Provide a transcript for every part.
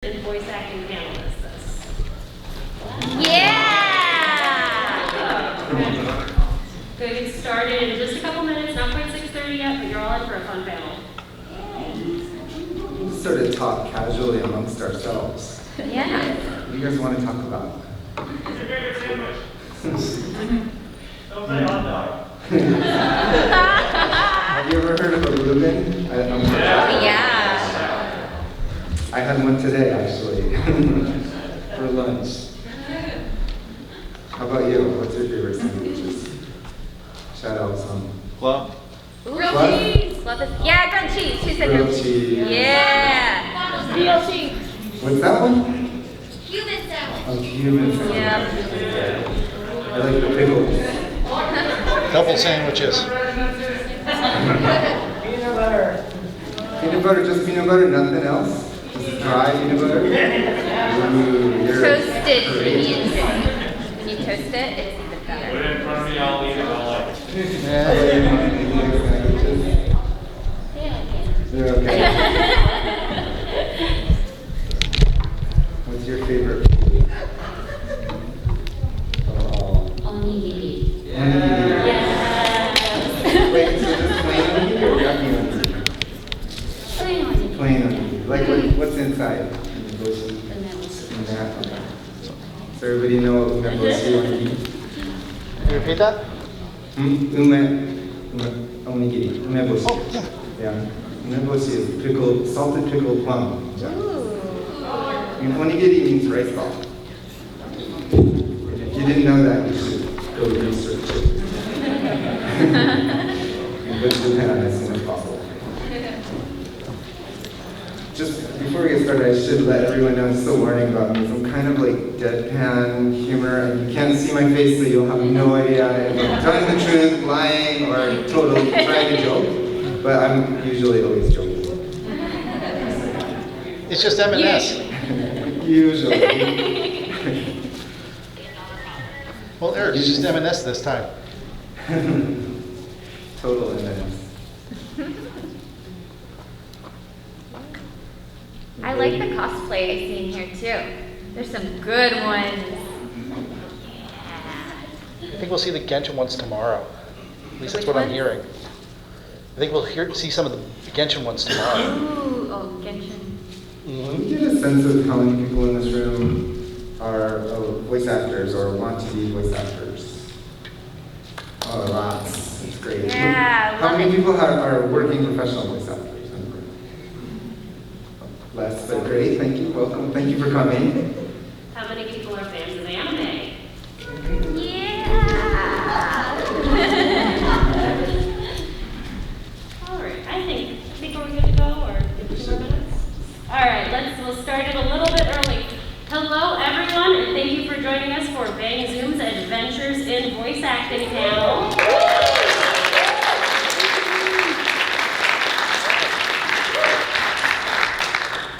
and voice acting panelists. Yeah! Going to get started in just a couple minutes, not quite 6:30 yet, but you're all in for a fun panel. We'll sort of talk casually amongst ourselves. Yeah. What do you guys want to talk about? What's your favorite sandwich? Don't say hot dog. Have you ever heard of a Reuben? Yeah. I had one today, actually, for lunch. How about you? What's your favorite sandwiches? Shout out some. Club. Grilled cheese. Yeah, grilled cheese. Who said Grilled cheese. Yeah. Grilled cheese. What's that one? Cuban sandwich. Oh, Cuban sandwich. Yeah. I like the pickles. Double sandwiches. Peanut butter. Peanut butter, just peanut butter, nothing else? Just dry peanut butter? Ooh, you're Toasted great. onions. When you toast it, it's even Put better. it in front of me, I'll eat it all up. They're okay. What's your favorite food? Onigiri. Onigiri. Wait, so just plain onigiri or yaki onigiri? Plain onigiri. Like what's inside? In that, okay. So everybody know umeboshi onigiri? Can you repeat that? Onigiri. Umeboshi. Oh, yeah. Yeah. Umeboshi is pickled, salted pickled plum. And onigiri means rice ball. If you didn't know that, you should go research it. And go to Japan as soon as possible. Just before we get started, I should let everyone know, just a warning about me. I'm kind of like deadpan humor, and you can't see my face, so you'll have no idea if I'm telling the truth, lying, or totally trying to joke. But I'm usually always joking. It's just M&S. Usually. Well, Eric, it's just M&S this time. Total evidence. I like the cosplay I see in here too. There's some good ones. I think we'll see the Genshin ones tomorrow. At least that's Which what I'm ones? hearing. I think we'll see some of the Genshin ones tomorrow. Ooh, oh, Genshin. Can you get a sense of how many people in this room are voice actors or want to be voice actors? Oh, lots. That's great. Yeah, How love many it. people are working professional voice actors? Less, but great. Thank you. Welcome. Thank you for coming. How many people are fans of anime? Yeah. All right, I think we're good to go, or 2 more minutes? All right, we'll start it a little bit early. Hello, everyone, and thank you for joining us for Bang Zoom's Adventures in Voice Acting panel.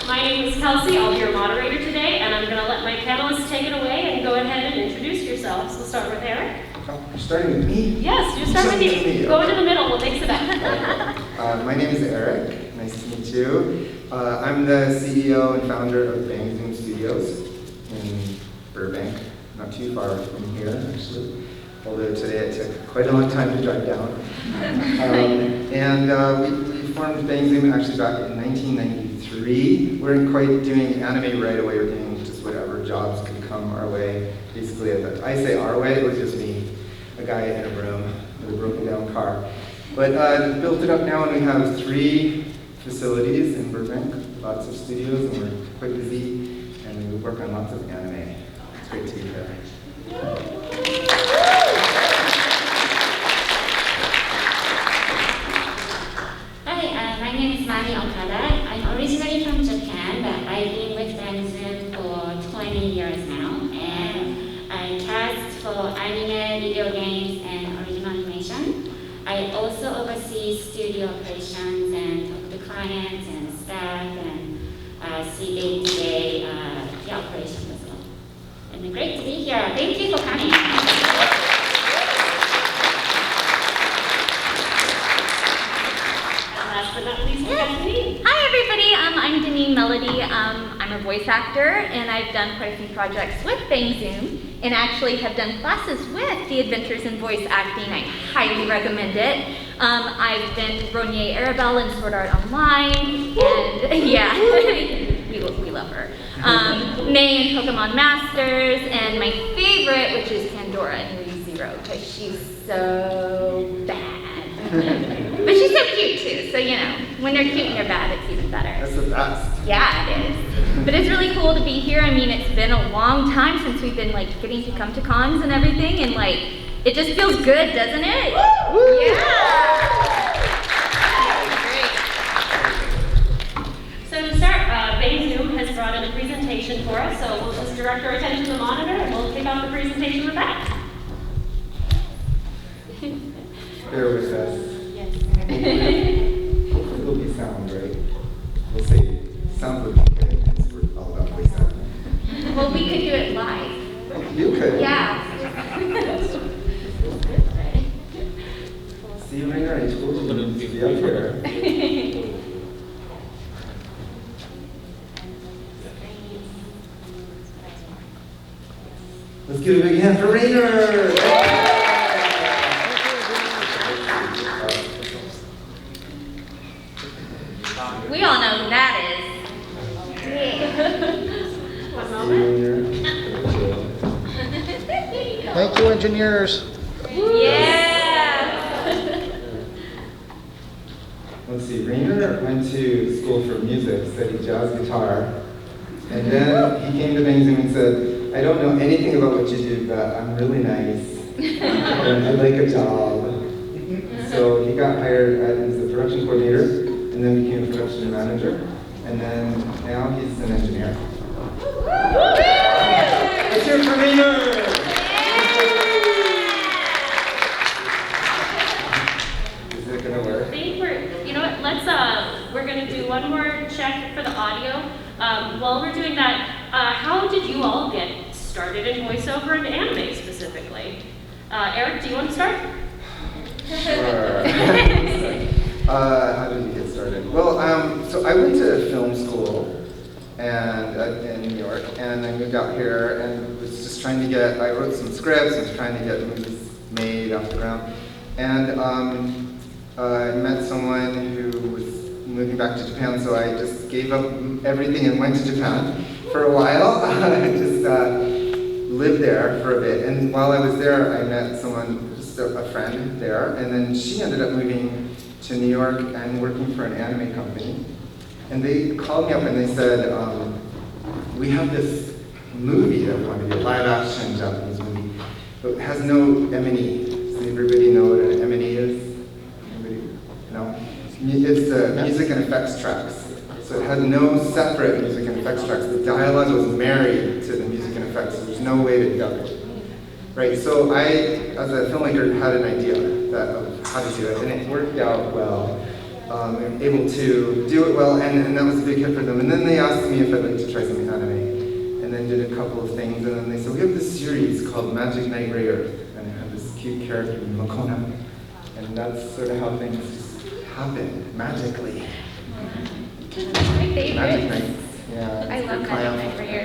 My name is Kelsey. I'll be your moderator today, and I'm going to let my panelists take it away and go ahead and introduce yourselves. We'll start with Eric. Oh, you're starting with me? Yes, you start with you. Go into the middle. We'll mix it up. My name is Eric. Nice to meet you. I'm the CEO and founder of Bang Zoom Studios in Burbank, not too far from here, actually. Although today it took quite a long time to drive down. We formed Bang Zoom actually back in 1993. We weren't quite doing anime right away. We were doing just whatever jobs could come our way. Basically, I say our way, it was just me, a guy in a room with a broken down car. But built it up now, and we have 3 facilities in Burbank, lots of studios, and we're quite busy, and we work on lots of anime. It's great to be here. Hi, my name is Mami Okada. I'm originally from Japan, but I've been with Bang Zoom for 20 years now, and I cast for anime, video games, and original animation. I also oversee studio operations and talk to clients and staff and see day-to-day the operations as well. And great to be here. Thank you for coming. And last last but not least, we got Deneen. Hi everybody, I'm Deneen Melody. I'm a voice actor and I've done quite a few projects with Bang Zoom and actually have done classes with the Adventures in Voice Acting. I highly recommend it. I've been Ronier Arabelle in Sword Art Online and yeah, we love her. May in Pokemon Masters and my favorite, which is Pandora in ReZero because she's so bad. But she's so cute too, so you know, when they're cute and they're bad, it's even better. That's the best. Yeah, it is. But it's really cool to be here. I mean, it's been a long time since we've been like getting to come to cons and everything, and like, it just feels good, doesn't it? Woo! Yeah! Great. So to start, Bang Zoom has brought in a presentation for us, so we'll just direct our attention to the monitor and we'll kick off the presentation with that. Bear with us. Yes. Hopefully there'll be sound, right? We'll see. Sound would be good because we're all about voice acting. Well, we could do it live. You could. Yeah. See you later. I told you to be up here. Let's give a big hand for Rainer! We all know who that is. One moment. Thank you, engineers. Yeah. Let's see, Rainer went to school for music, studied jazz guitar, and then he came to Bang Zoom and said, I don't know anything about what you do, but I'm really nice, and I'd like a job. So he got hired as a production coordinator, and then became a production manager, and then now he's an engineer. Let's hear it for Rainer! Is it gonna work? I think you know what, we're gonna do one more check for the audio. While we're doing that, how did you all get started in voiceover and anime specifically? Eric, do you want to start? Sure. How did you get started? Well, so I went to film school and in New York, and I moved out here and was just trying to I wrote some scripts and was trying to get movies made off the ground. And I met someone who was moving back to Japan, so I just gave up everything and went to Japan for a while. I just lived there for a bit, and while I was there, I met someone, just a friend there, and then she ended up moving to New York and working for an anime company. And they called me up and they said, we have this movie that we want to do, a live action Japanese movie, but it has no M&E. Does everybody know what an M&E is? Anybody? No? It's the music and effects tracks. So it had no separate music and effects tracks. The dialogue was married to the music and effects, so there's no way to dub it. Right, so I, as a filmmaker, had an idea of how to do it, and it worked out well. I'm able to do it well, and that was a big hit for them. And then they asked me if I'd like to try something anime, and then did a couple of things, and then they said, we have this series called Magic Knight Grey Earth, and it had this cute character named Makona, and that's sort of how things happen, magically. That's my favorite. Magic Knight, yeah. I love Magic Knight for your.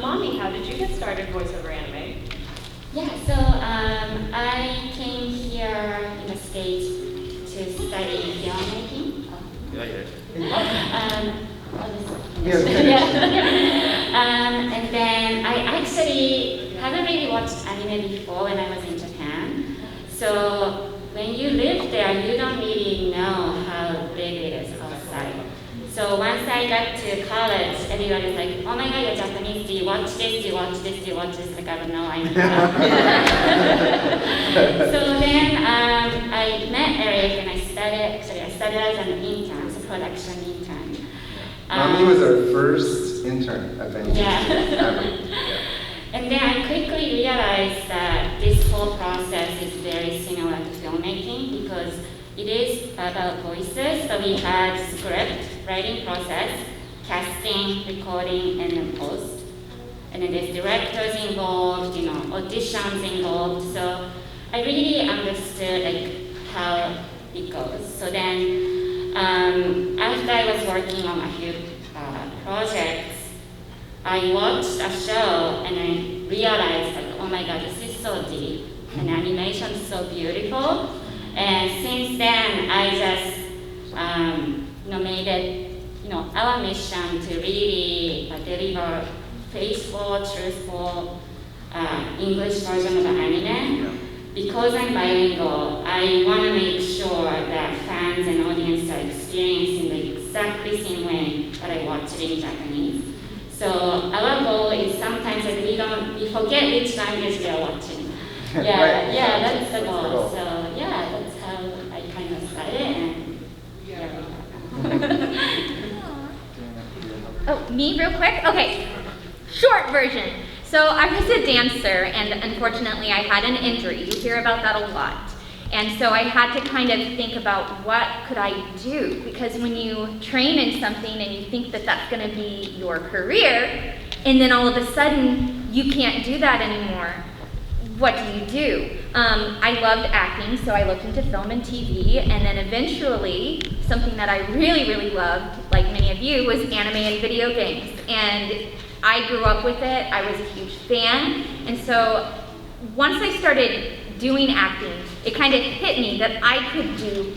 Mami, how did you get started voiceover anime? Yeah, so I came here in the States to study filmmaking. And then I actually haven't really watched anime before when I was in Japan. So when you live there, you don't really know how big it is outside. So once I got to college, everybody's like, oh my god, you're Japanese, do you watch this, do you watch this, do you watch this? Like, I don't know, I know. So then I met Eric and I started as an intern, so production intern. Mami was our first intern at Bang Zoom. Yeah. And then I quickly realized that this whole process is very similar to filmmaking because it is about voices, so we had script, writing process, casting, recording, and then post. And then there's directors involved, auditions involved. So I really understood how it goes. So then, after I was working on a few projects, I watched a show and I realized that, oh my God, this is so deep and animation is so beautiful. And since then, I just made it our mission to really deliver faithful, truthful English version of the anime. Because I'm bilingual, I want to make sure that fans and audience are experiencing the exactly same way that I watch it in Japanese. So our goal is sometimes that we forget which language we are watching. Yeah, Right. yeah, that's the goal. goal. So yeah, that's how I kind of started, and yeah. Oh, me real quick? Okay, short version. So I was a dancer, and unfortunately I had an injury. You hear about that a lot. And so I had to kind of think about what could I do, because when you train in something and you think that that's going to be your career, and then all of a sudden you can't do that anymore, what do? I loved acting, so I looked into film and TV, and then eventually something that I really, really loved, like many of you, was anime and video games. And I grew up with it, I was a huge fan, and so once I started doing acting, it kind of hit me that I could do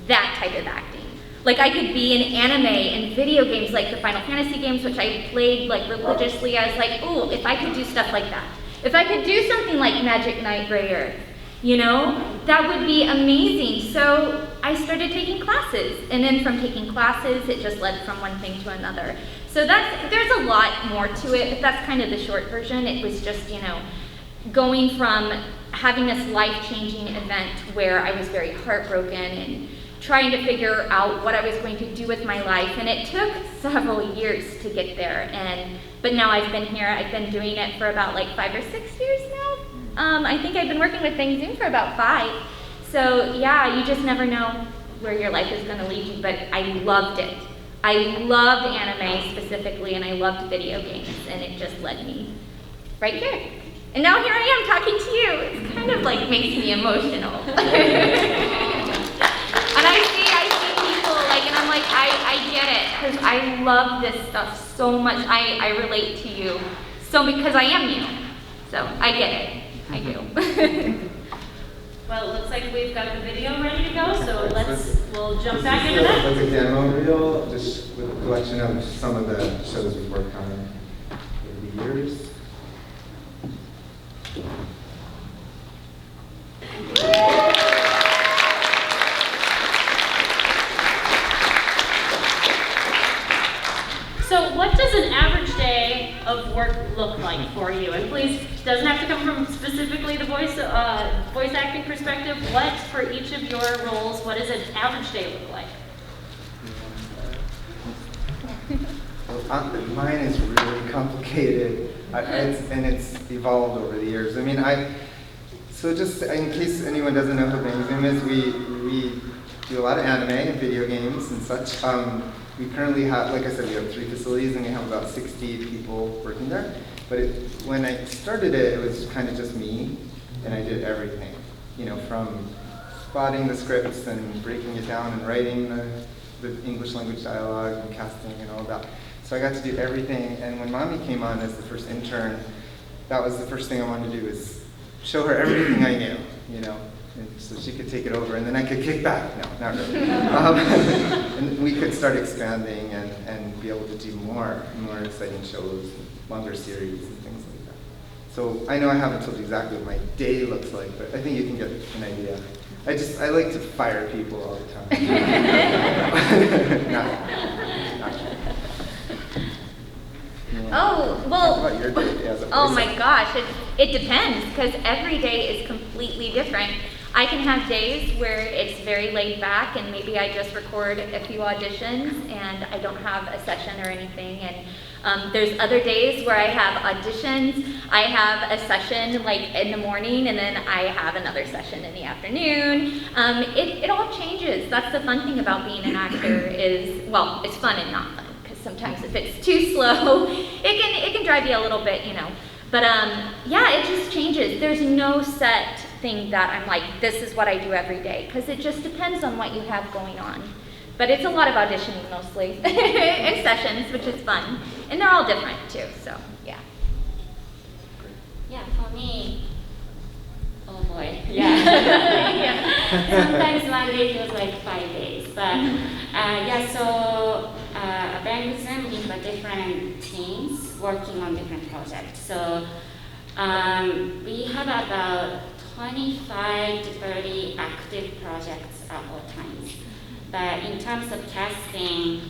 that type of acting. Like I could be in anime and video games like the Final Fantasy games, which I played like religiously. I was like, oh, if I could do stuff like that. If I could do something like Magic Knight Grey Earth, that would be amazing. So I started taking classes, and then from taking classes, it just led from one thing to another. So there's a lot more to it, but that's kind of the short version. It was just, going from having this life-changing event where I was very heartbroken and trying to figure out what I was going to do with my life, and it took several years to get there. But now I've been here. I've been doing it for about like 5 or 6 years now. I think I've been working with Bang Zoom for about 5. So yeah, you just never know where your life is going to lead you. But I loved it. I loved anime specifically, and I loved video games, and it just led me right here. And now here I am talking to you. It's kind of like makes me emotional. And I see people and I'm like, I get it, because I love this stuff so much. I relate to you, because I am you. So I get it, I do. Well, it looks like we've got the video ready to go, so we'll jump back into that. Like a demo reel, just with a collection of some of the shows we've worked on over the years. So what does an average day of work look like for you? And please, it doesn't have to come from specifically the voice acting perspective. What, for each of your roles, what does an average day look like? Well, mine is really complicated, and it's evolved over the years. So just in case anyone doesn't know who Bang Zoom is, we do a lot of anime and video games and such. We currently have, like I said, we have 3 facilities and we have about 60 people working there. But when I started it was kind of just me, and I did everything. From spotting the scripts and breaking it down and writing the English language dialogue and casting and all that. So I got to do everything, and when Mami came on as the first intern, that was the first thing I wanted to do, is show her everything I knew, and so she could take it over, and then I could kick back. No, not really. And we could start expanding and be able to do more exciting shows, longer series, and things like that. So I know I haven't told you exactly what my day looks like, but I think you can get an idea. I like to fire people all the time. Not true. Oh, well, Talk about your day as a oh voice my actor. gosh, it depends, because every day is completely different. I can have days where it's very laid back and maybe I just record a few auditions and I don't have a session or anything. And there's other days where I have auditions, I have a session like in the morning and then I have another session in the afternoon. It all changes. That's the fun thing about being an actor is, well, it's fun and not fun. Sometimes if it's too slow, it can drive you a little bit, But yeah, it just changes. There's no set thing that I'm like, this is what I do every day, because it just depends on what you have going on. But it's a lot of auditioning mostly, and sessions, which is fun. And they're all different too, so yeah. Yeah, for me, oh boy, yeah. Sometimes one day feels like 5 days, but so Bang Zoom, we have different teams working on different projects. So we have about 25 to 30 active projects at all times. But in terms of casting,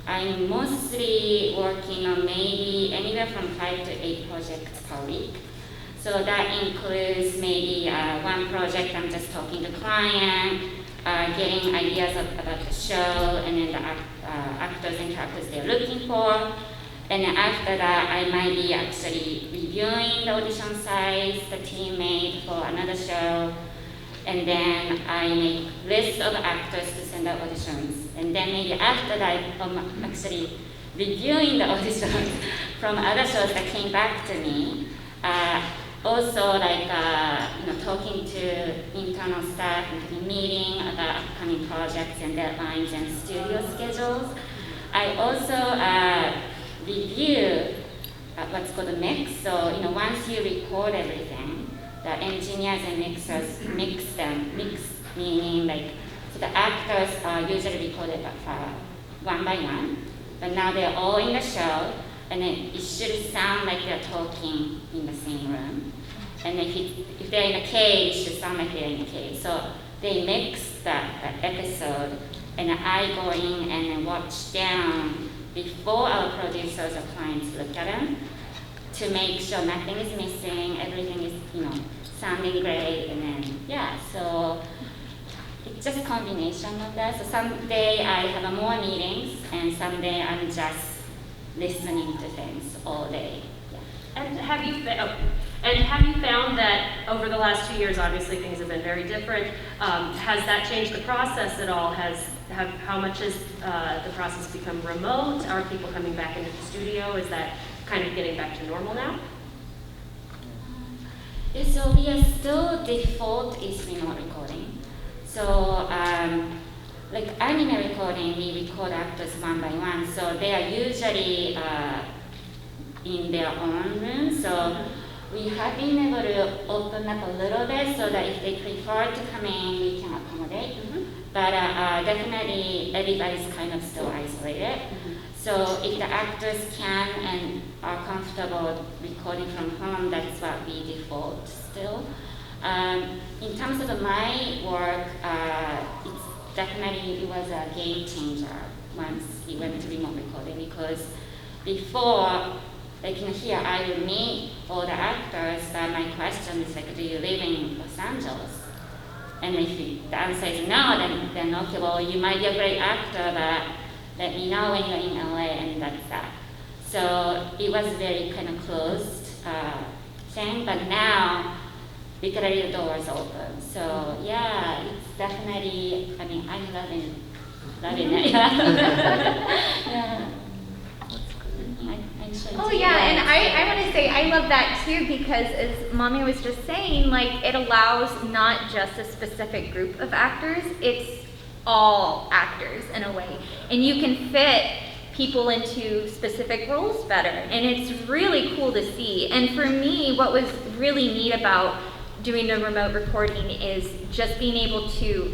I'm mostly working on maybe anywhere from 5 to 8 projects per week. So that includes maybe one project I'm just talking to client, getting ideas about the show, and then the actors and characters they're looking for. And then after that, I might be actually reviewing the audition sites the team made for another show. And then I make lists of actors to send out auditions. And then maybe after that, I'm actually reviewing the auditions from other shows that came back to me. Also, like talking to internal staff and having meeting about upcoming projects and deadlines and studio schedules. I also review what's called a mix. So once you record everything, the engineers and mixers mix meaning like, so the actors are usually recorded one by one, but now they're all in the show, and then it should sound like they're talking in the same room. And if they're in a cage, it should sound like they're in a cage. So they mix that episode, and I go in and watch down before our producers or clients look at them, to make sure nothing is missing, everything is, sounding great, and then, so it's just a combination of that. So some day I have more meetings, and some day I'm just listening to things all day. Yeah. And have you found that over the last 2 years, obviously things have been very different, has that changed the process at all? How much has the process become remote? Are people coming back into the studio? Is that kind of getting back to normal now? So we are still, default is remote recording. So like anime recording, we record actors one by one. So they are usually in their own room. So we have been able to open up a little bit so that if they prefer to come in, we can accommodate. But definitely everybody's kind of still isolated. So if the actors can and are comfortable recording from home, that's what we default still. In terms of my work, it was a game changer once we went to remote recording, because before, like here, I would meet all the actors, but my question is like, do you live in Los Angeles? And if the answer is no, then okay, well, you might be a great actor, but let me know when you're in LA, and that's that. So it was very kind of closed thing, but now literally the doors open. So yeah, it's definitely, I'm loving it. Yeah. Oh yeah, and I want to say I love that too, because as Mami was just saying, like, it allows not just a specific group of actors, it's all actors in a way. And you can fit people into specific roles better, and it's really cool to see. And for me, what was really neat about doing the remote recording is just being able to,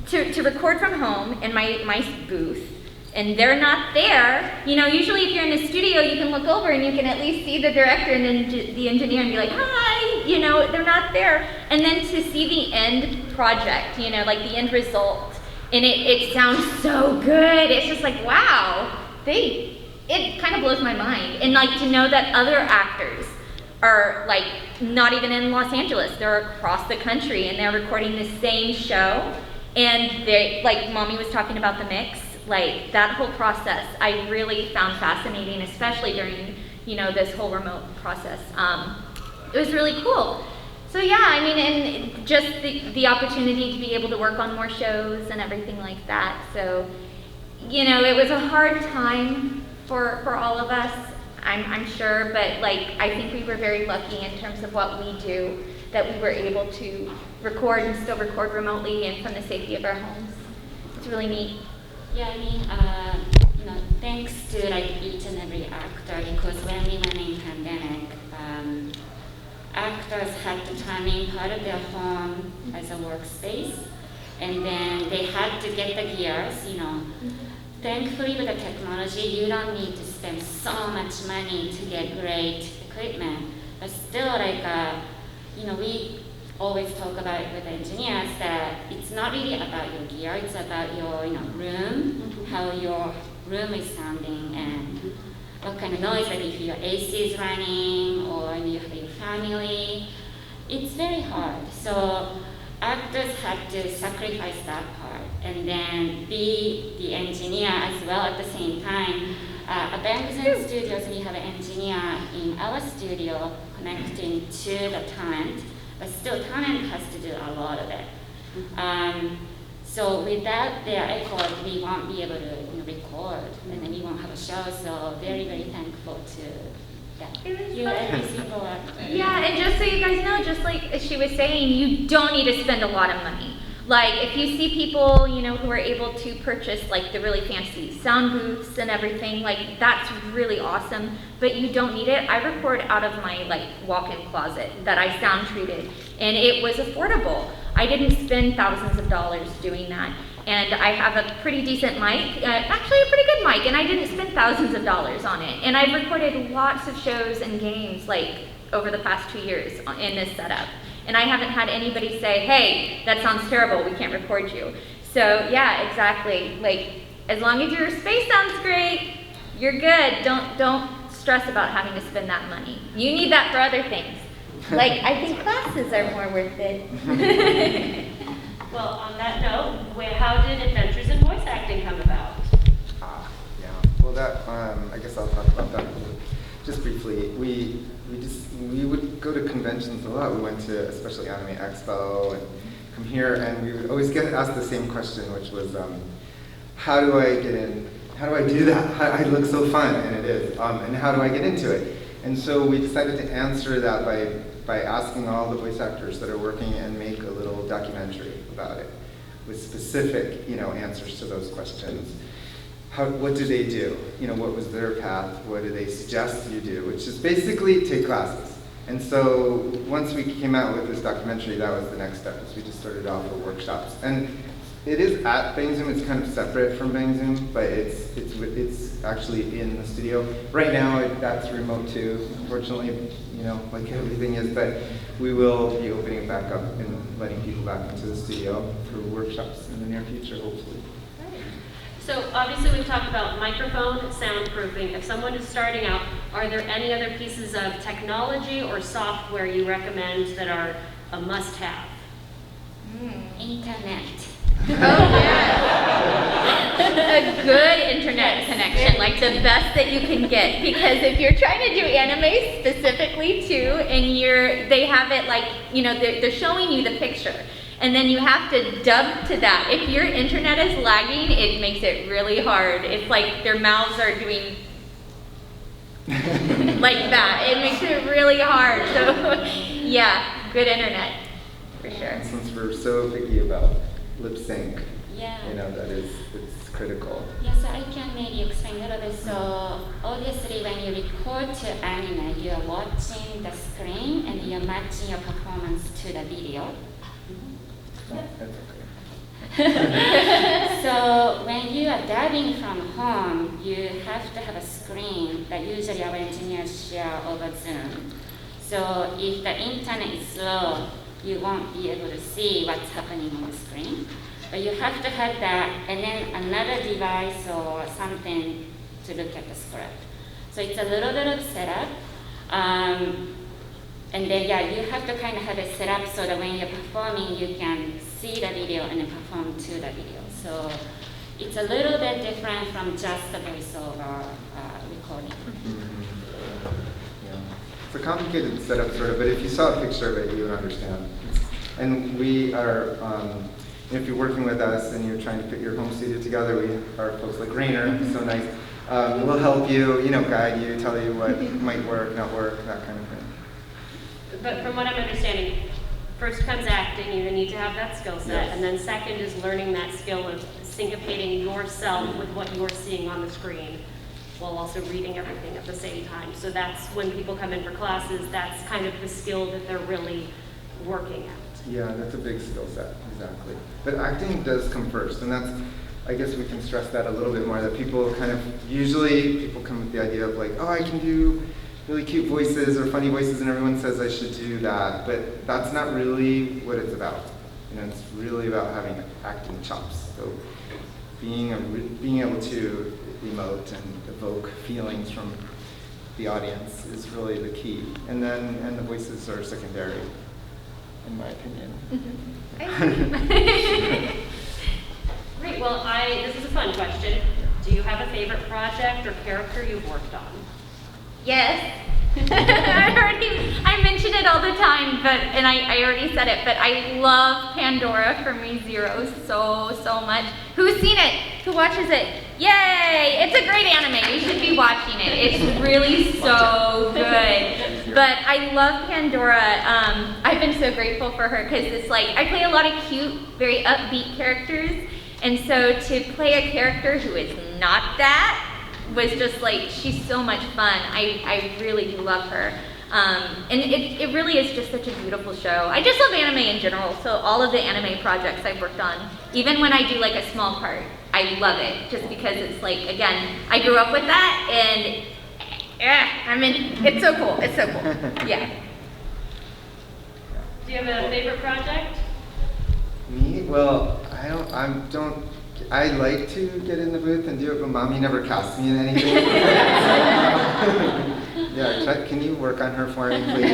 to record from home in my booth, and they're not there. Usually if you're in a studio, you can look over and you can at least see the director and then the engineer and be like, hi, they're not there. And then to see the end project, like the end result, and it sounds so good. It's just like, wow, it kind of blows my mind. And like to know that other actors are like not even in Los Angeles, they're across the country and they're recording the same show. And they, like Mami was talking about the mix, like that whole process I really found fascinating, especially during, this whole remote process. It was really cool. So yeah, and just the opportunity to be able to work on more shows and everything like that. So, it was a hard time for all of us. I'm sure, but like, I think we were very lucky in terms of what we do, that we were able to record and still record remotely and from the safety of our homes. It's really neat. Yeah, I mean, thanks to like each and every actor, because when we went in pandemic, actors had to turn in part of their home as a workspace, and then they had to get the gears, Thankfully with the technology, you don't need to spend so much money to get great equipment, but still we always talk about it with engineers that it's not really about your gear, it's about your room, how your room is sounding and what kind of noise, like if your AC is running or you have your family. It's very hard. So actors have to sacrifice that part and then be the engineer as well at the same time. At Bangzone Studios, we have an engineer in our studio connecting to the talent, but still talent has to do a lot of it. So without their effort, we won't be able to record, and then we won't have a show. So very, very thankful to every single actor. Yeah, and just so you guys know, just like she was saying, you don't need to spend a lot of money. Like, if you see people, who are able to purchase, like, the really fancy sound booths and everything, like, that's really awesome, but you don't need it. I record out of my, like, walk-in closet that I sound treated, and it was affordable. I didn't spend thousands of dollars doing that, and I have a pretty decent mic, actually a pretty good mic, and I didn't spend thousands of dollars on it. And I've recorded lots of shows and games, like, over the past 2 years in this setup. And I haven't had anybody say, hey, that sounds terrible, we can't record you. So yeah, exactly. Like, as long as your space sounds great, you're good. Don't stress about having to spend that money. You need that for other things. Like, I think classes are more worth it. Well, on that note, how did Adventures in Voice Acting come about? Yeah. Well, that I guess I'll talk about that just briefly. We would go to conventions a lot. We went to especially Anime Expo and come here, and we would always get asked the same question, which was, how do I get in? How do I do that? I look so fun, and it is. And how do I get into it? And so we decided to answer that by asking all the voice actors that are working and make a little documentary about it with specific, answers to those questions. What do they do? What was their path? What do they suggest you do? Which is basically take classes. And so once we came out with this documentary, that was the next step. We just started off with workshops. And it is at Bangzone. It's kind of separate from Bangzone, but it's actually in the studio. Right now, that's remote too, unfortunately, like everything is. But we will be opening it back up and letting people back into the studio for workshops in the near future, hopefully. So obviously we've talked about microphone soundproofing. If someone is starting out, are there any other pieces of technology or software you recommend that are a must-have? Internet. Oh yeah. A good internet connection, like the best that you can get. Because if you're trying to do anime specifically too, and they have it like, they're showing you the picture. And then you have to dub to that. If your internet is lagging, it makes it really hard. It's like their mouths are doing like that. It makes it really hard. So yeah, good internet, for sure. And since we're so picky about lip sync, Yeah. it's critical. Yeah, so I can maybe explain a little bit. So obviously when you record to anime, you are watching the screen and you're matching your performance to the video. That's okay. So when you are dubbing from home, you have to have a screen that usually our engineers share over Zoom. So if the internet is slow, you won't be able to see what's happening on the screen. But you have to have that, and then another device or something to look at the script. So it's a little bit of setup. And then, you have to kind of have it set up so that when you're performing, you can see the video and then perform to the video. So it's a little bit different from just the voiceover recording. Yeah. It's a complicated setup, sort of, but if you saw a picture of it, you would understand. And we are, if you're working with us and you're trying to put your home studio together, we are folks like Rainer, so nice. We'll help you, guide you, tell you what might work, not work, that kind of thing. But from what I'm understanding, first comes acting, you need to have that skill set, Yes. and then second is learning that skill of syncopating yourself with what you're seeing on the screen, while also reading everything at the same time. So that's when people come in for classes, that's kind of the skill that they're really working at. Yeah, that's a big skill set, exactly. But acting does come first, and that's, I guess we can stress that a little bit more, that people usually people come with the idea of like, oh, I can do really cute voices or funny voices, and everyone says I should do that, but that's not really what it's about. It's really about having acting chops. So being able to emote and evoke feelings from the audience is really the key. And the voices are secondary, in my opinion. Great, well, this is a fun question. Do you have a favorite project or character you've worked on? Yes. I mention it all the time, and I already said it, but I love Pandora from ReZero so much. Who's seen it? Who watches it? Yay! It's a great anime. You should be watching it. It's really so good. But I love Pandora. I've been so grateful for her because it's like I play a lot of cute, very upbeat characters, and so to play a character who is not that was just like, she's so much fun. I really do love her. And it really is just such a beautiful show. I just love anime in general, so all of the anime projects I've worked on, even when I do like a small part, I love it, just because it's like, again, I grew up with that, and it's so cool, it's so cool, yeah. Do you have a favorite project? Me? Well, I like to get in the booth and do it, but Mommy never casts me in anything. Yeah, can you work on her for me, please?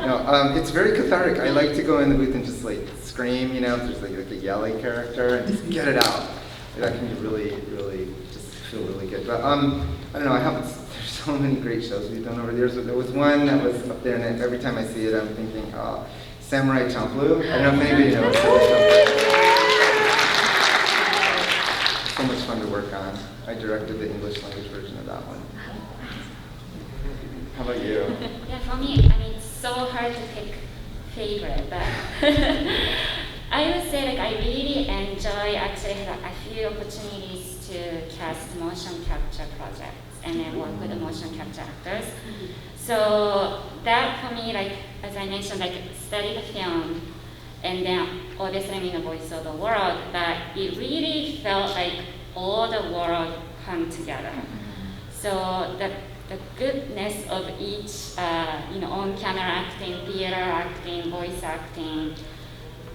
No, it's very cathartic. I like to go in the booth and just like scream, if there's like a yelly character, and just get it out. That can be really, really, just feel really good. But I don't know, there's so many great shows we've done over the years. There was one that was up there, and every time I see it, I'm thinking, Samurai Champloo. I don't know if anybody knows Samurai Champloo. So much fun to work on. I directed the English language version of that one. How about you? Yeah, for me, it's so hard to pick favorite, but I would say I really enjoy, actually had a few opportunities to cast motion capture projects and then work with the motion capture actors. So that for me, as I mentioned, study the film and then obviously I'm in the voice of the world, but it really felt like all the world come together. So the goodness of each, on-camera acting, theater acting, voice acting,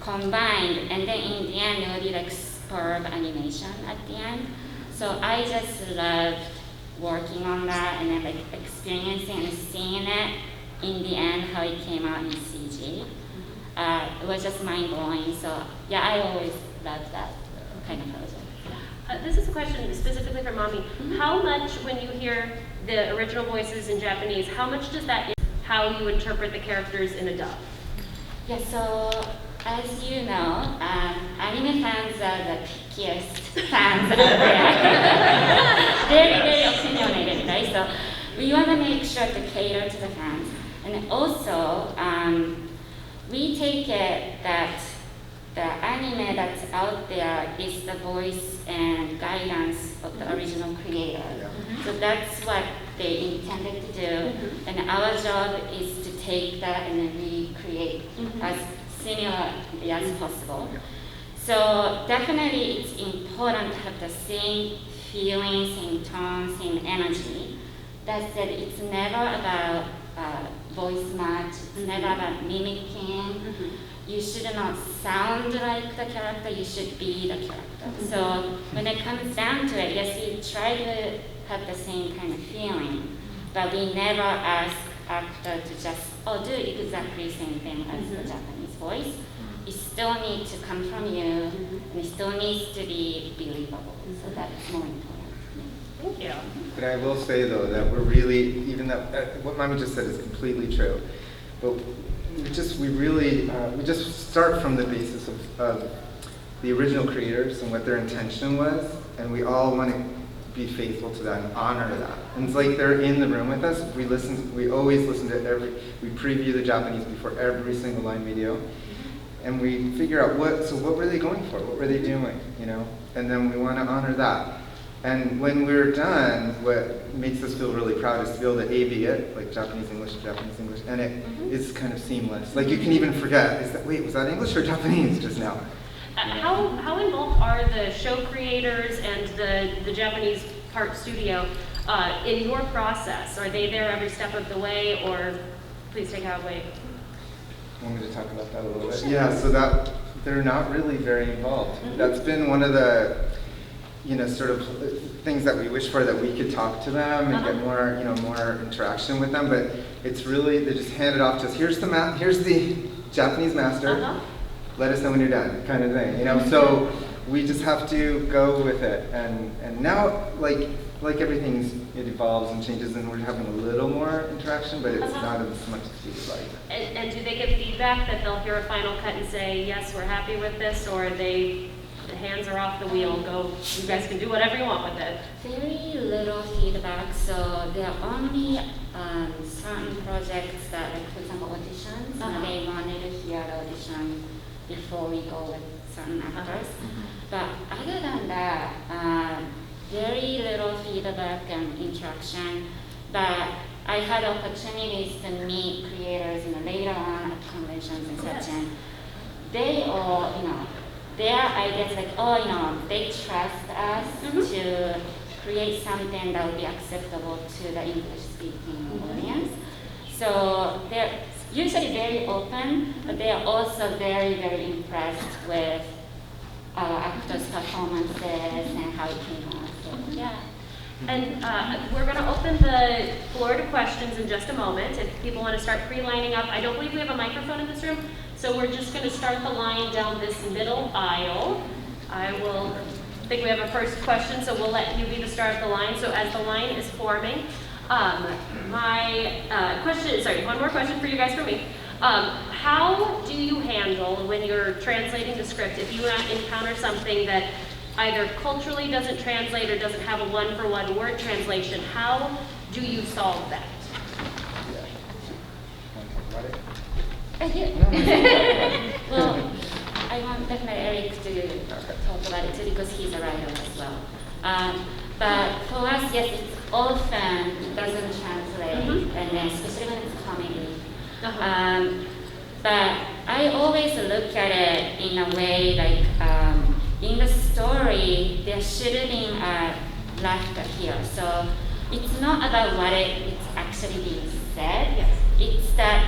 combined, and then in the end, it will be superb animation at the end. So I just loved working on that and then experiencing and seeing it in the end, how it came out in CG. It was just mind-blowing. So yeah, I always loved that kind of project. This is a question specifically for Mami. How much, when you hear the original voices in Japanese, how much does that how you interpret the characters in a dub? Yeah, so as you know, anime fans are the pickiest fans out there. Very, very opinionated, right? So we want to make sure to cater to the fans. And also, we take it that the anime that's out there is the voice and guidance of the original creator. So that's what they intended to do. And our job is to take that and then recreate as similarly as possible. So definitely it's important to have the same feeling, same tone, same energy. That said, it's never about voice match, it's never about mimicking. You should not sound like the character, you should be the character. So when it comes down to it, yes, we try to have the same kind of feeling, but we never ask actor to just, do exactly the same thing as the Japanese voice. It still needs to come from you, and it still needs to be believable. So that's more important. Thank you. But I will say though that we're really, even that what Mami just said is completely true. But we just start from the basis of the original creators and what their intention was, and we all want to be faithful to that and honor that. And it's like they're in the room with us. We always listen to we preview the Japanese before every single line video. And we figure out what were they going for? What were they doing, you know? And then we want to honor that. And when we're done, what makes us feel really proud is to be able to A/B it, like Japanese, English, and it is kind of seamless. Like you can even forget, wait, was that English or Japanese just now? How involved are the show creators and the Japanese part studio in your process? Are they there every step of the way, or please take out away? Want me to talk about that a little bit? Yeah, so that they're not really very involved. That's been one of the, sort of things that we wish for, that we could talk to them and get more, more interaction with them. But it's really, they just hand it off to us. Here's the Japanese master. Let us know when you're done, kind of thing. So we just have to go with it. And now, like everything, it evolves and changes, and we're having a little more interaction, but it's not as much as we would like. And do they give feedback that they'll hear a final cut and say, yes, we're happy with this, or the hands are off the wheel, go, you guys can do whatever you want with it? Very little feedback, so there are only certain projects that, like for example, auditions, they wanted to hear the audition before we go with certain actors. But other than that, very little feedback and interaction. But I had opportunities to meet creators later on at conventions and such, and they all, their ideas like, they trust us to create something that would be acceptable to the English-speaking audience. So they're usually very open, but they are also very, very impressed with our actors' performances and how it came out. So, yeah. And we're going to open the floor to questions in just a moment. If people want to start pre-lining up, I don't believe we have a microphone in this room, so we're just going to start the line down this middle aisle. I think we have a first question, so we'll let you be the start of the line. So as the line is forming, my question, one more question for you guys from me. How do you handle when you're translating the script, if you encounter something that either culturally doesn't translate or doesn't have a one-for-one word translation, how do you solve that? Well, I want definitely Eric to talk about it too, because he's a writer as well. But for us, yes, it's often doesn't translate, and then especially when it's comedy. But I always look at it in a way like, in the story, there should have been a laughter here. So it's not about what it's actually being said. Yes. It's that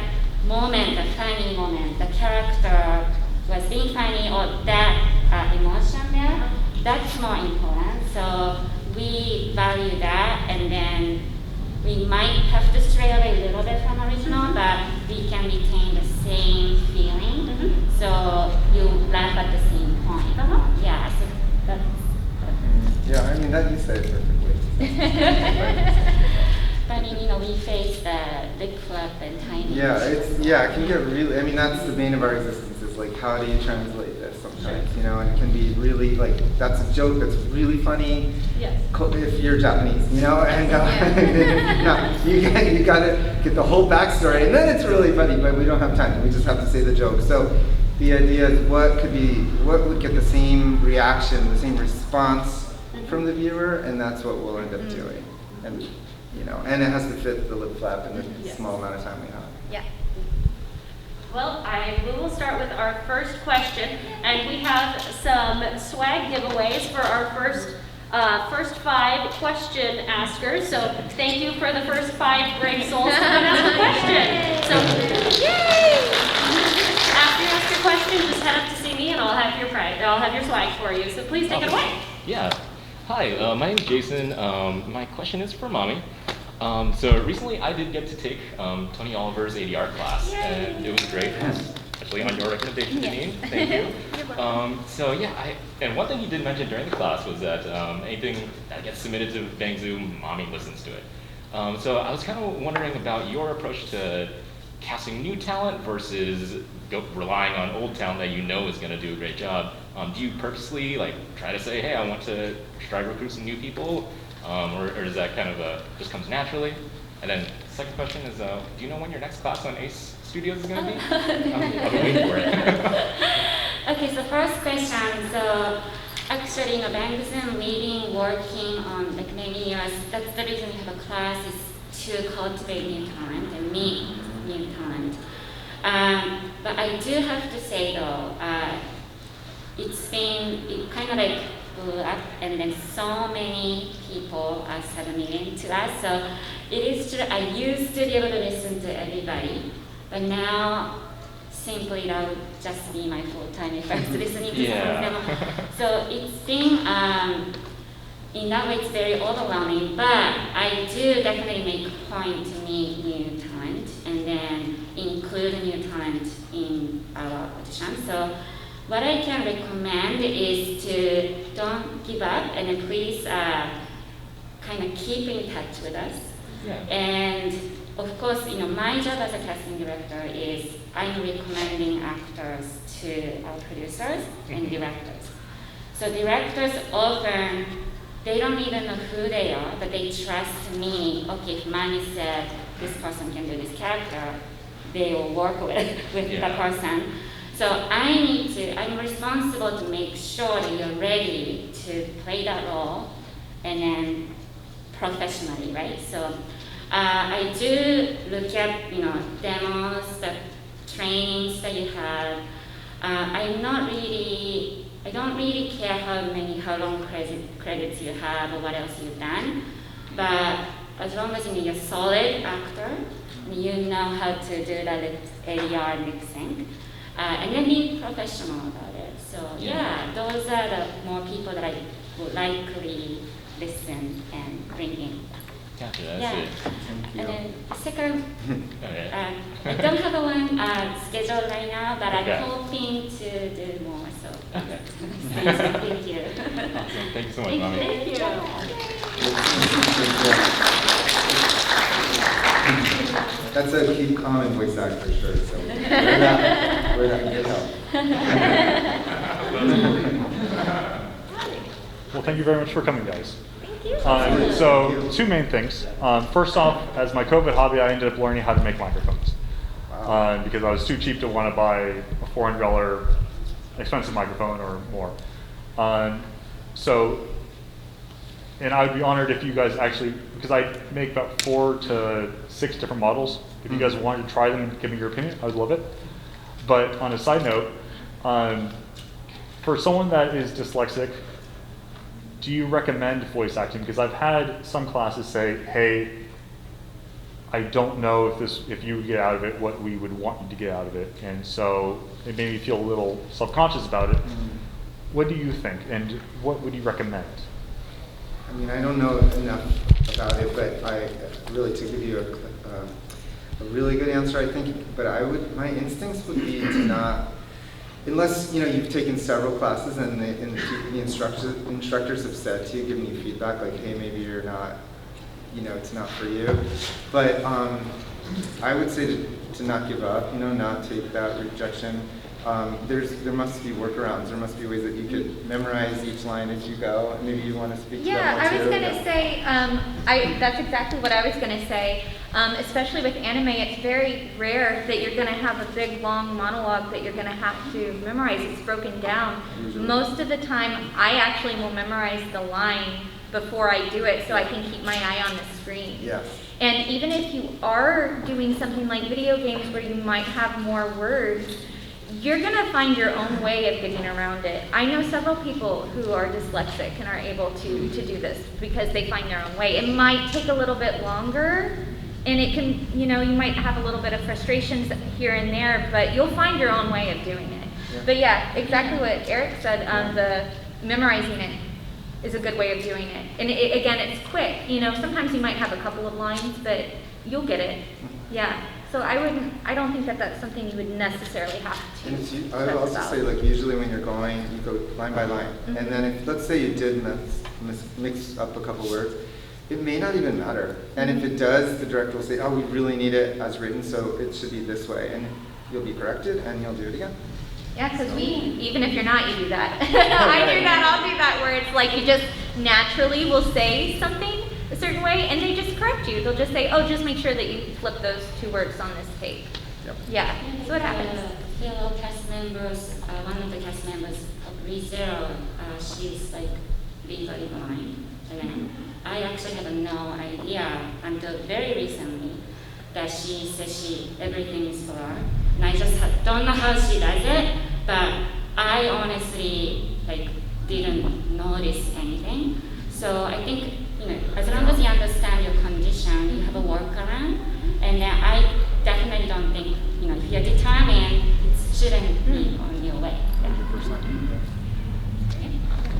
moment, the funny moment, the character was being funny, or that emotion there. That's more important. So we value that, and then we might have to stray away a little bit from original, but we can retain the same feeling. So you laugh at the same point. Yeah, so that's. Yeah, I mean, that you said it perfectly. But we face the big club and tiny. Yeah, it can get really, I mean, that's the bane of our existence, is like, how do you translate this sometimes, and it can be really, like, that's a joke that's really funny. Yes. If you're Japanese, and you gotta get the whole backstory, and then it's really funny, but we don't have time. We just have to say the joke. So the idea is what would get the same reaction, the same response from the viewer, and that's what we'll end up doing. And and it has to fit the lip flap in the small amount of time we have. Yeah. Well, we will start with our first question, and we have some swag giveaways for our first 5 question askers. So thank you for the first 5 brave souls to come ask a question. So, yay! After you ask your question, just head up to see me, and I'll have your swag for you. So please take it away. Yeah. Hi, my name's Jason. My question is for Mami. So recently I did get to take Tony Oliver's ADR class, and it was great, especially on your recommendation, Deneen. Thank you. So yeah, and one thing you did mention during the class was that anything that gets submitted to Bang Zoom, Mami listens to it. So I was kind of wondering about your approach to casting new talent versus relying on old talent that is going to do a great job. Do you purposely try to say, hey, I want to try to recruit some new people? or is that kind of just comes naturally? And then second question is, do you know when your next class on ACE Studios is going to be? I'll be waiting for it. Okay, so first question. So actually, Bang Zoom, leading, working on like many years. That's the reason we have a class, is to cultivate new talent and meet new talent. But I do have to say though, it kind of like blew up, and then so many people are submitting to us. So it is true. I used to be able to listen to everybody, but now simply that would just be my full time if I was listening to some of them. So it's been, in that way, it's very overwhelming. But I do definitely make a point to meet new talent and then include new talent in our audition. So what I can recommend is to don't give up, and then please kind of keep in touch with us. Yeah. And of course, my job as a casting director is I'm recommending actors to our producers and directors. So directors often, they don't even know who they are, but they trust me. Okay, if Mami said this person can do this character, they will work with the person. So I'm responsible to make sure that you're ready to play that role, and then professionally, right? So I do look at, demos, the trainings that you have. I don't really care how long credits you have or what else you've done, but as long as you're a solid actor, you know how to do that ADR lip sync, and then be professional about it. So those are the more people that I would likely listen and bring in. Gotcha, that's it. And then second, Okay. I don't have a one scheduled right now, but Okay. I'm hoping to do more. So Okay. thank you. Awesome. Thank you so much, Mami. Thank you. That's a keep calm and voice actor shirt, so we're not good help. Well, thank you very much for coming, guys. Thank you. So, two main things. First off, as my COVID hobby, I ended up learning how to make microphones. Wow. Because I was too cheap to want to buy a $400 expensive microphone or more. And I would be honored if you guys actually, because I make about 4 to 6 different models. If you guys wanted to try them and give me your opinion, I would love it. But on a side note, for someone that is dyslexic, do you recommend voice acting? Because I've had some classes say, hey, I don't know if you get out of it what we would want you to get out of it. And so it made me feel a little self-conscious about it. What do you think? And what would you recommend? I mean, I don't know enough about it, but to give you a really good answer, I think, but my instincts would be to not, unless, you've taken several classes and the instructors have said to you, giving you feedback, like, hey, maybe you're not, it's not for you. But I would say to not give up, not take that rejection. There must be workarounds. There must be ways that you could memorize each line as you go. And maybe you want to speak to that more I was too. going to say, that's exactly what I was going to say. Especially with anime, it's very rare that you're going to have a big, long monologue that you're going to have to memorize. It's broken down. Usually. Most of the time, I actually will memorize the line before I do it so I can keep my eye on the screen. Yes. And even if you are doing something like video games where you might have more words, you're going to find your own way of getting around it. I know several people who are dyslexic and are able to do this because they find their own way. It might take a little bit longer, and it can, you might have a little bit of frustrations here and there, but you'll find your own way of doing it. Yeah. But yeah, exactly what Eric said, the memorizing it is a good way of doing it. And again, it's quick. Sometimes you might have a couple of lines, but you'll get it. Yeah. So I don't think that that's something you would necessarily have to. And I would also say, like, usually when you're going, you go line by line. Mm-hmm. And then if, let's say you did mix up a couple words, it may not even matter. And if it does, the director will say, oh, we really need it as written, so it should be this way. And you'll be corrected, and you'll do it again. Yeah, because even if you're not, you do that. I do that, I'll do that, where it's like you just naturally will say something a certain way, and they just correct you. They'll just say, oh, just make sure that you flip those 2 words on this tape. Yep. Yeah, so what happens? Fellow cast members, one of the cast members of ReZero, she's like legally blind. And I actually had no idea until very recently that she says everything is for her. And I just don't know how she does it, but I honestly didn't notice anything. So I think, as long as you understand your condition, you have a workaround. And then I definitely don't think, if you're determined, it shouldn't be on your way. 100%.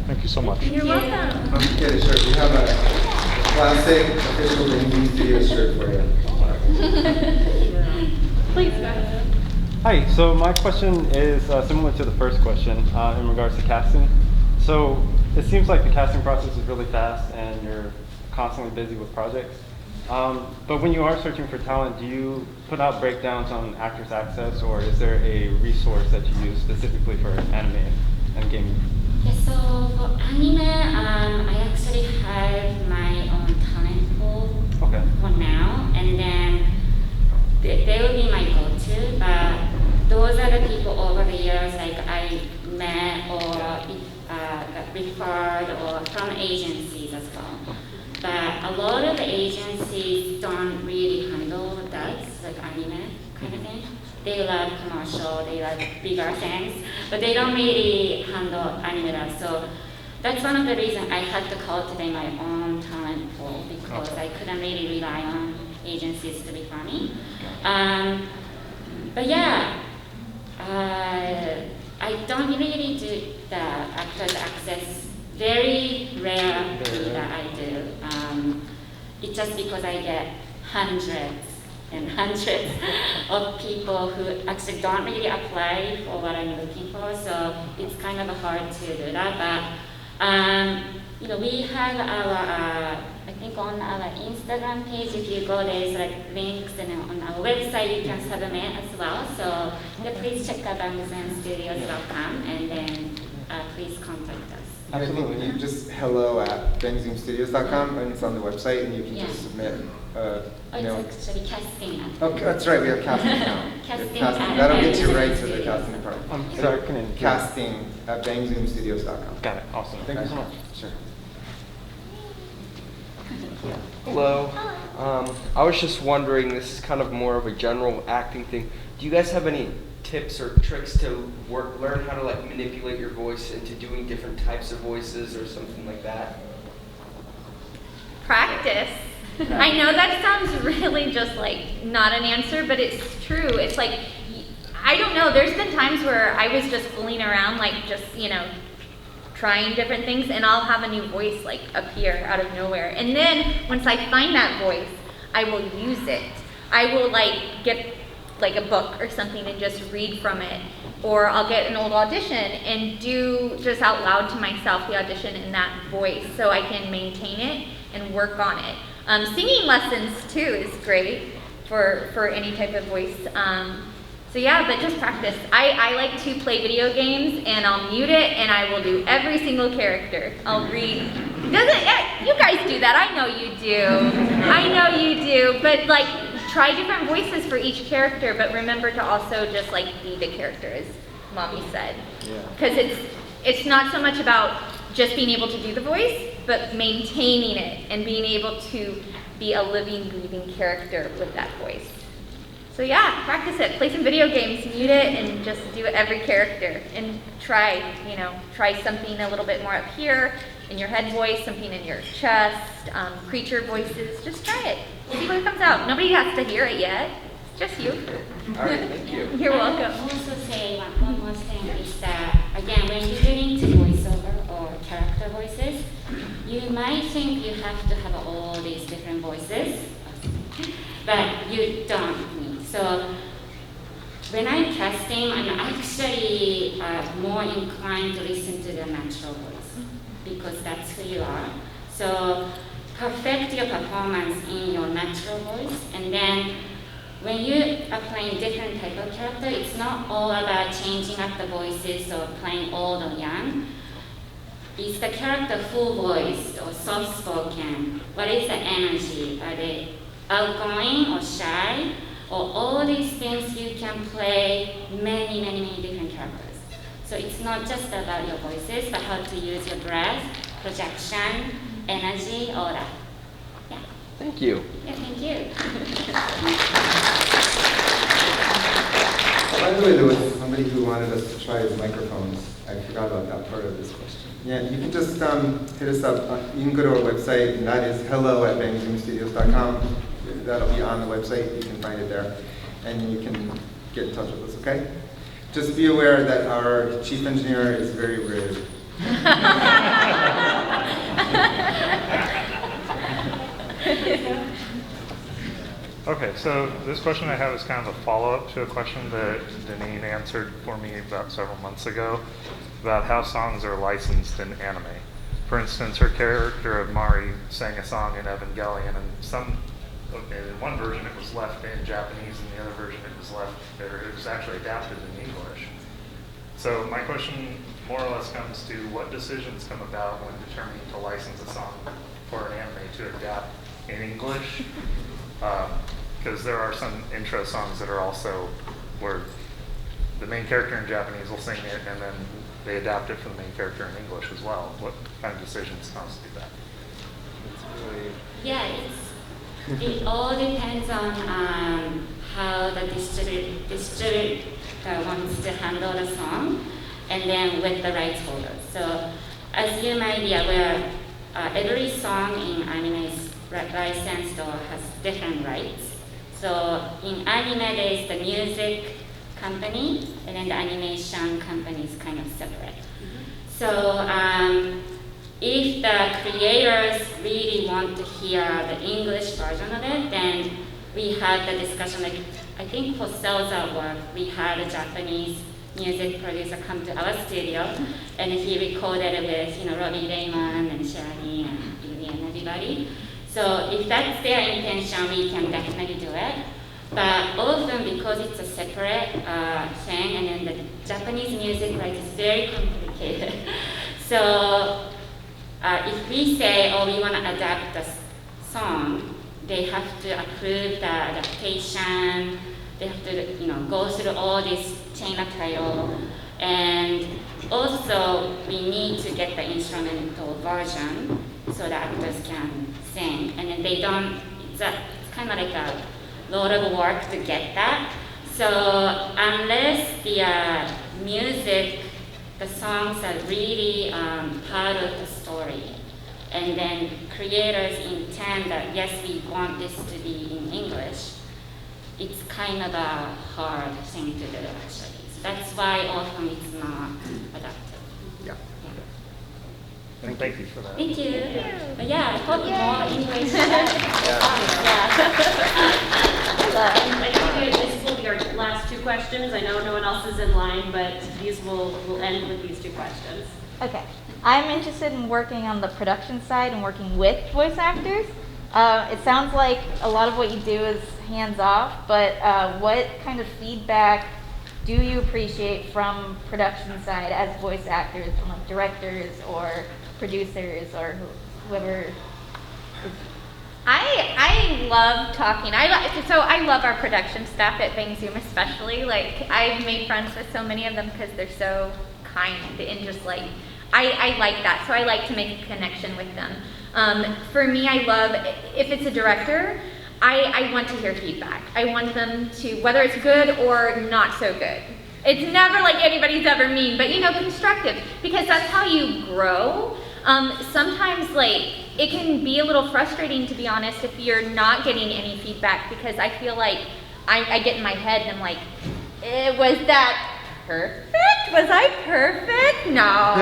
Thank you so much. You're welcome. Let's get a shirt. We have a classic official Deneen Studio shirt for you. Please go ahead. Hi, so my question is similar to the first question in regards to casting. So it seems like the casting process is really fast and you're constantly busy with projects. But when you are searching for talent, do you put out breakdowns on Actors Access, or is there a resource that you use specifically for anime and gaming? Yeah, so for anime, I actually have my own talent pool for now, and then they will be my go-to, but those are the people over the years I met or got referred or from agencies as well. But a lot of the agencies don't really handle that, anime kind of thing. They love commercial, they love bigger things, but they don't really handle anime. So that's one of the reasons I had to cultivate my own talent pool, because I couldn't really rely on agencies to be funny. But yeah, I don't really do the Actors Access. Very rare that I do. It's just because I get hundreds and hundreds of people who actually don't really apply for what I'm looking for, so it's kind of hard to do that. But we have our, I think on our Instagram page, if you go, there's links, and on our website you can submit as well. So please check out bangzoomstudios.com, and then please contact us. Absolutely. You just hello@bangzoomstudios.com, and it's on the website, and you can just submit. It's actually casting. Oh, that's right. We have casting now. Casting. That'll get you right to the casting department. I'm sorry, can you? Casting at bangzoomstudios.com. Got it. Awesome. Thank you so much. Sure. Hello. I was just wondering, this is kind of more of a general acting thing. Do you guys have any tips or tricks to learn how to manipulate your voice into doing different types of voices or something like that? Practice. I know that sounds really just not an answer, but it's true. It's I don't know, there's been times where I was just fooling around, trying different things, and I'll have a new voice appear out of nowhere. And then once I find that voice, I will use it. I will get a book or something and just read from it, or I'll get an old audition and do just out loud to myself the audition in that voice, so I can maintain it and work on it. Singing lessons too is great for any type of voice. So yeah, but just practice. I like to play video games, and I'll mute it, and I will do every single character. I'll read. You guys do that. I know you do. I know you do. But try different voices for each character, but remember to also just be the character, as Mami said. Because it's not so much about just being able to do the voice, but maintaining it and being able to be a living, breathing character with that voice. So yeah, practice it. Play some video games, mute it, and just do every character. And try something a little bit more up here in your head voice, something in your chest, creature voices. Just try it. See what comes out. Nobody has to hear it yet. It's just you. All right, thank you. You're welcome. I will also say one more thing is that, again, when you're getting to voiceover or character voices, you might think you have to have all these different voices, but you don't need. So when I'm casting, I'm actually more inclined to listen to the natural voice, because that's who you are. So perfect your performance in your natural voice, and then when you are playing different type of character, it's not all about changing up the voices or playing old or young. It's is the character full voiced or soft spoken? What is the energy? Are they outgoing or shy? Or all these things you can play many different characters. So it's not just about your voices, but how to use your breath, projection, energy, all that. Yeah. Thank you. Yeah, thank you. By the way, there was somebody who wanted us to try his microphones. I forgot about that part of this question. Yeah, you can just hit us up. You can go to our website, and that is hello@bangzoomstudios.com. That'll be on the website. You can find it there, and you can get in touch with us, okay? Just be aware that our chief engineer is very rude. Okay, so this question I have is kind of a follow-up to a question that Deneen answered for me about several months ago about how songs are licensed in anime. For instance, her character of Mari sang a song in Evangelion, and in one version it was left in Japanese, and the other version it was actually adapted in English. So my question more or less comes to what decisions come about when determining to license a song for an anime to adapt in English? Because there are some intro songs that are also where the main character in Japanese will sing it, and then they adapt it for the main character in English as well. What kind of decisions constitute that? Yeah, it all depends on how the distributor wants to handle the song, and then with the rights holders. So, as you might be aware, every song in anime is licensed or has different rights. So, in anime, there is the music company, and then the animation company is kind of separate. So, if the creators really want to hear the English version of it, then we had the discussion, like, I think for Sales Artwork, we had a Japanese music producer come to our studio, and he recorded with, Robbie Raymond and Sherman and Billy and everybody. So if that's their intention, we can definitely do it. But often, because it's a separate thing, and then the Japanese music right is very complicated. So if we say, oh, we want to adapt the song, they have to approve the adaptation. They have to, go through all this chain of title, and also we need to get the instrumental version so the actors can sing. And then they don't. It's kind of like a lot of work to get that. So unless the music, the songs are really part of the story, and then creators intend that yes, we want this to be in English, it's kind of a hard thing to do actually. So that's why often it's not adapted. Yeah. Thank you for that. Thank you. But yeah, I hope more English. I think this will be our last two questions. I know no one else is in line, but these will end with these two questions. Okay. I'm interested in working on the production side and working with voice actors. It sounds like a lot of what you do is hands-off, but what kind of feedback do you appreciate from production side as voice actors, from directors or producers or whoever? I love talking. I love our production staff at Bang Zoom especially. Like, I've made friends with so many of them because they're so kind and just like, I like that. So I like to make a connection with them. For me, I love, if it's a director, I want to hear feedback. I want them to, whether it's good or not so good. It's never like anybody's ever mean, but constructive, because that's how you grow. Sometimes it can be a little frustrating, to be honest, if you're not getting any feedback, because I feel like I get in my head and I'm like, was that perfect? Was I perfect? No.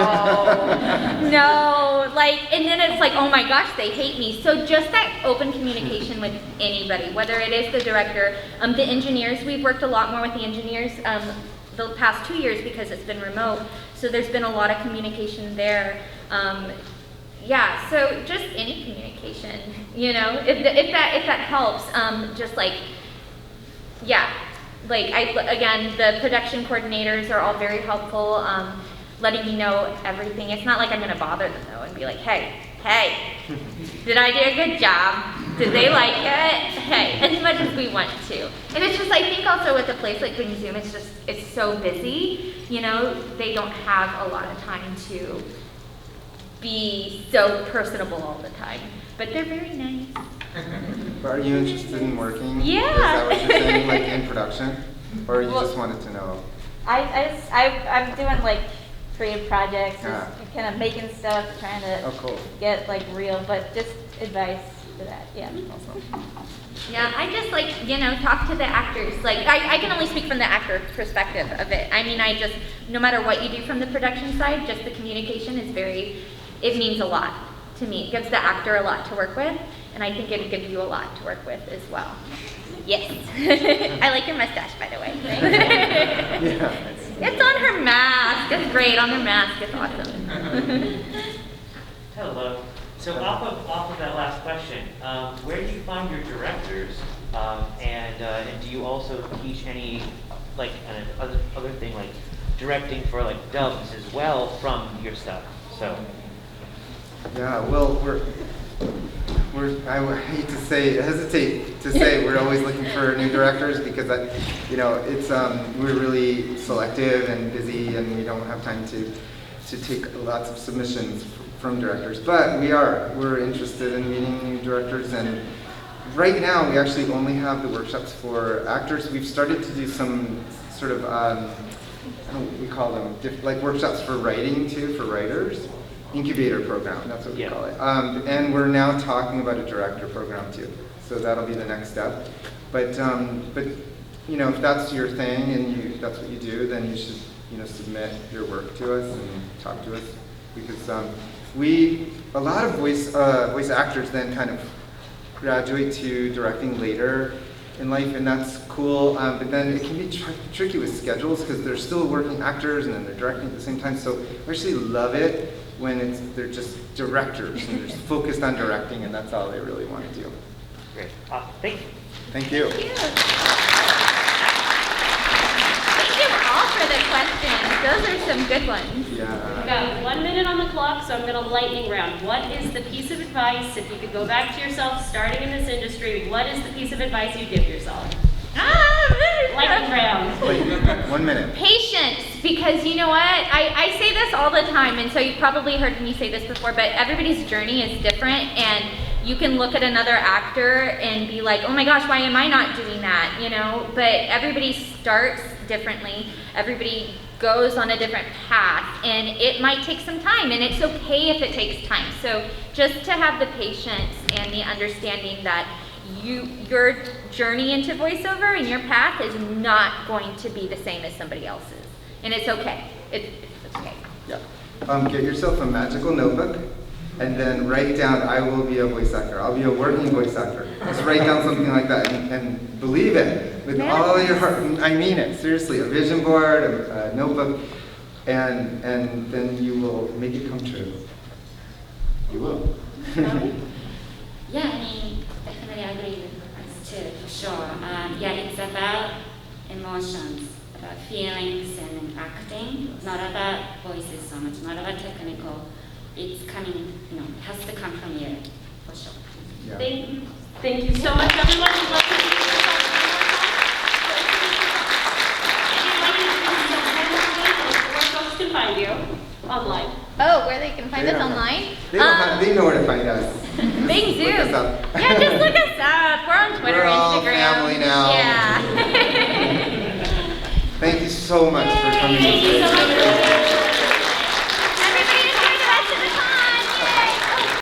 No. And then it's like, oh my gosh, they hate me. So just that open communication with anybody, whether it is the director, the engineers. We've worked a lot more with the engineers the past 2 years because it's been remote. So there's been a lot of communication there. Yeah, so just any communication, if that helps, again, the production coordinators are all very helpful. letting me know everything. It's not like I'm gonna bother them though and be like, hey, did I do a good job? Did they like it? Hey, as much as we want to. And it's just, I think also with a place like Bing Zoom, it's so busy, you know, they don't have a lot of time to be so personable all the time. But they're very nice. But are you interested in working? Yeah. Is that what you're saying, like in production? Or you just wanted to know? I'm doing like creative projects, Ah. just kind of making stuff, trying to Oh, cool. get like real, but just advice for that, yeah. Yeah, I just like, you know, talk to the actors. Like, I can only speak from the actor perspective of it. I mean, no matter what you do from the production side, just the communication is it means a lot to me. It gives the actor a lot to work with, and I think it'll give you a lot to work with as well. Yes. I like your mustache, by the way. Yeah. It's on her mask. It's great on her mask. It's awesome. Hello. So off of that last question, where do you find your directors? And do you also teach any like other thing like directing for like dubs as well from your stuff? So. Yeah. Well, I hesitate to say we're always looking for new directors because it's we're really selective and busy and we don't have time to take lots of submissions from directors. But we're interested in meeting new directors, and right now we actually only have the workshops for actors. We've started to do some sort of we call them like workshops for writing too, for writers. Incubator program, that's what we call it. And we're now talking about a director program too. So that'll be the next step. But you know, if that's your thing and that's what you do, then you should submit your work to us and talk to us, because a lot of voice actors then kind of graduate to directing later in life, and that's cool. But then it can be tricky with schedules because they're still working actors and then they're directing at the same time. So I actually love it when they're just directors and they're just focused on directing, and that's all they really want to do. Great. Thank you. Thank you. Thank you all for the questions. Those are some good ones. Yeah. We've got 1 minute on the clock, so I'm going to lightning round. What is the piece of advice, if you could go back to yourself starting in this industry, what is the piece of advice you give yourself? Lightning round. Wait, 1 minute. Patience, because you know what? I say this all the time, and so you've probably heard me say this before, but everybody's journey is different, and you can look at another actor and be like, oh my gosh, why am I not doing that? You know, but everybody starts differently. Everybody goes on a different path, and it might take some time, and it's okay if it takes time. So just to have the patience and the understanding that your journey into voiceover and your path is not going to be the same as somebody else's, and it's okay. It's okay. Yeah. Get yourself a magical notebook, and then write down, I will be a voice actor. I'll be a working voice actor. Just write down something like that, and believe it with all your heart. I mean it, seriously. A vision board, a notebook, and then you will make it come true. You will. Yeah, I mean, definitely agree with us too, for sure. Yeah, it's about emotions, about feelings and acting, not about voices so much, not about technical. It's coming, has to come from you, for sure. Yeah. Thank you so much, everyone. We'd love to see you where folks can find you online. Oh, where they can find us online? They know where to find us. Bing Zoom. Look us up. Yeah, just look us up. We're on Twitter, We're all Instagram. family now. Yeah. Thank you so much for coming. Thank you so much.